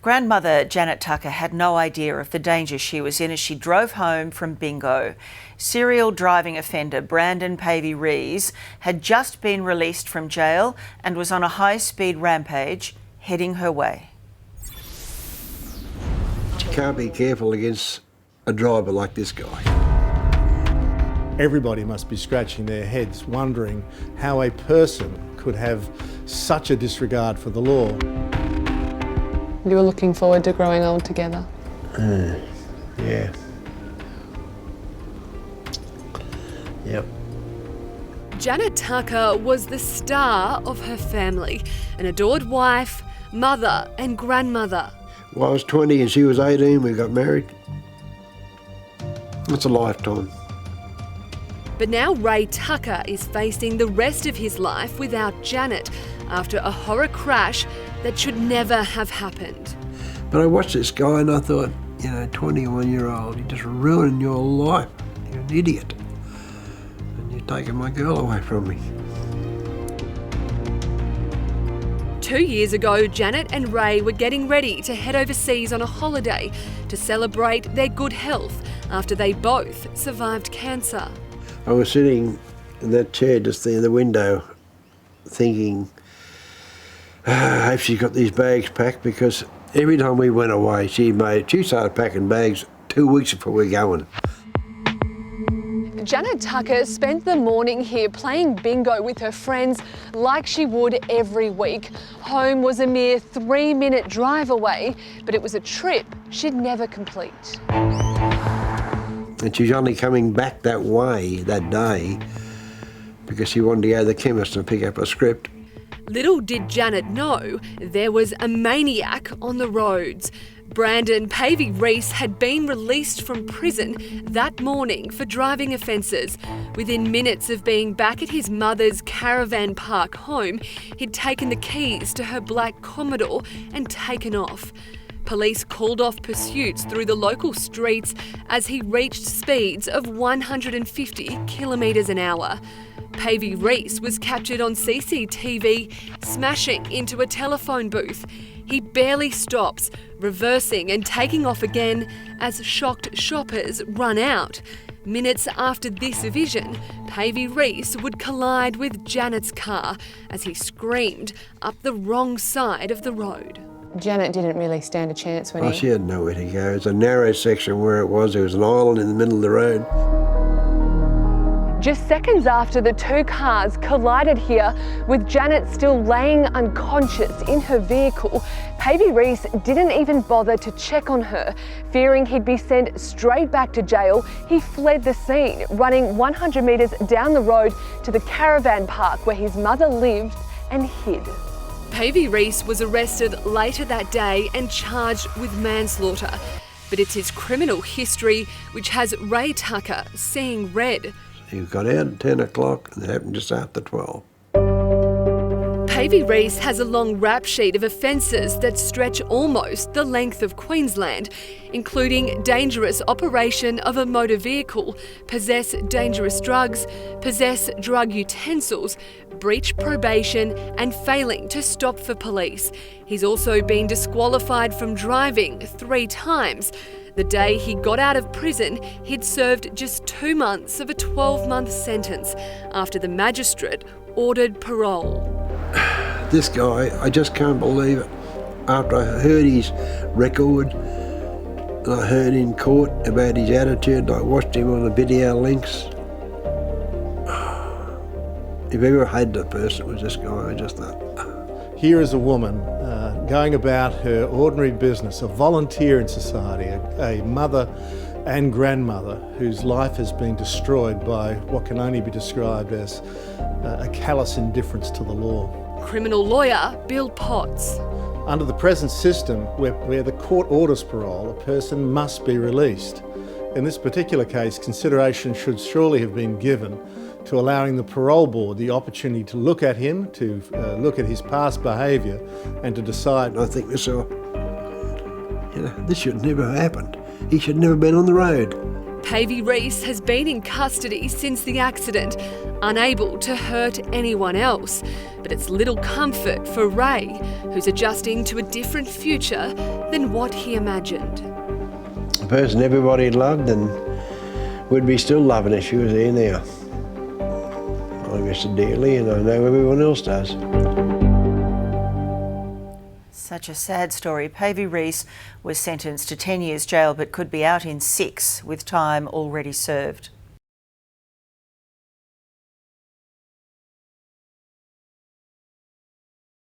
Grandmother Janet Tucker had no idea of the danger she was in as she drove home from bingo. Serial driving offender Brandon Pavey Rees had just been released from jail and was on a high-speed rampage heading her way. You can't be careful against a driver like this guy. Everybody must be scratching their heads, wondering how a person could have such a disregard for the law. You were looking forward to growing old together? Yeah. Yep. Janet Tucker was the star of her family, an adored wife, mother and grandmother. Well, I was 20 and she was 18, we got married. It's a lifetime. But now Ray Tucker is facing the rest of his life without Janet after a horror crash that should never have happened. But I watched this guy and I thought, 21-year-old, you're just ruining your life. You're an idiot. And you're taking my girl away from me. 2 years ago, Janet and Ray were getting ready to head overseas on a holiday to celebrate their good health after they both survived cancer. I was sitting in that chair just there in the window thinking, I hope she's got these bags packed, because every time we went away, she started packing bags 2 weeks before we were going. Janet Tucker spent the morning here playing bingo with her friends like she would every week. Home was a mere 3-minute drive away, but it was a trip she'd never complete. And she's only coming back that way that day because she wanted to go to the chemist and pick up a script. Little did Janet know there was a maniac on the roads. Brandon Pavey Rees had been released from prison that morning for driving offences. Within minutes of being back at his mother's caravan park home, he'd taken the keys to her black Commodore and taken off. Police called off pursuits through the local streets as he reached speeds of 150 kilometres an hour. Pavey Rees was captured on CCTV smashing into a telephone booth. He barely stops, reversing and taking off again as shocked shoppers run out. Minutes after this vision, Pavey Rees would collide with Janet's car as he screamed up the wrong side of the road. Janet didn't really stand a chance when She had nowhere to go. It was a narrow section where it was. There was an island in the middle of the road. Just seconds after the two cars collided here, with Janet still laying unconscious in her vehicle, Pavey Rees didn't even bother to check on her. Fearing he'd be sent straight back to jail, he fled the scene, running 100 metres down the road to the caravan park where his mother lived and hid. Pavey Rees was arrested later that day and charged with manslaughter. But it's his criminal history which has Ray Tucker seeing red. He got out at 10 o'clock and it happened just after 12. Pavey Rees has a long rap sheet of offences that stretch almost the length of Queensland, including dangerous operation of a motor vehicle, possess dangerous drugs, possess drug utensils, breach probation and failing to stop for police. He's also been disqualified from driving 3 times. The day he got out of prison, he'd served just 2 months of a 12-month sentence after the magistrate ordered parole. This guy, I just can't believe it. After I heard his record, and I heard in court about his attitude, and I watched him on the video links. If I ever hated a person, it was this guy. I just thought. Here is a woman going about her ordinary business, a volunteer in society, a mother and grandmother whose life has been destroyed by what can only be described as a callous indifference to the law. Criminal lawyer Bill Potts. Under the present system, where the court orders parole, a person must be released. In this particular case, consideration should surely have been given to allowing the parole board the opportunity to look at him, to look at his past behaviour and to decide. I think myself, this should never have happened. He should never have been on the road. Pavey Reese has been in custody since the accident, unable to hurt anyone else. But it's little comfort for Ray, who's adjusting to a different future than what he imagined. The person everybody loved and would be still loving if she was here now. I miss her dearly, and I know everyone else does. Such a sad story. Pavey Reese was sentenced to 10 years jail but could be out in 6 with time already served.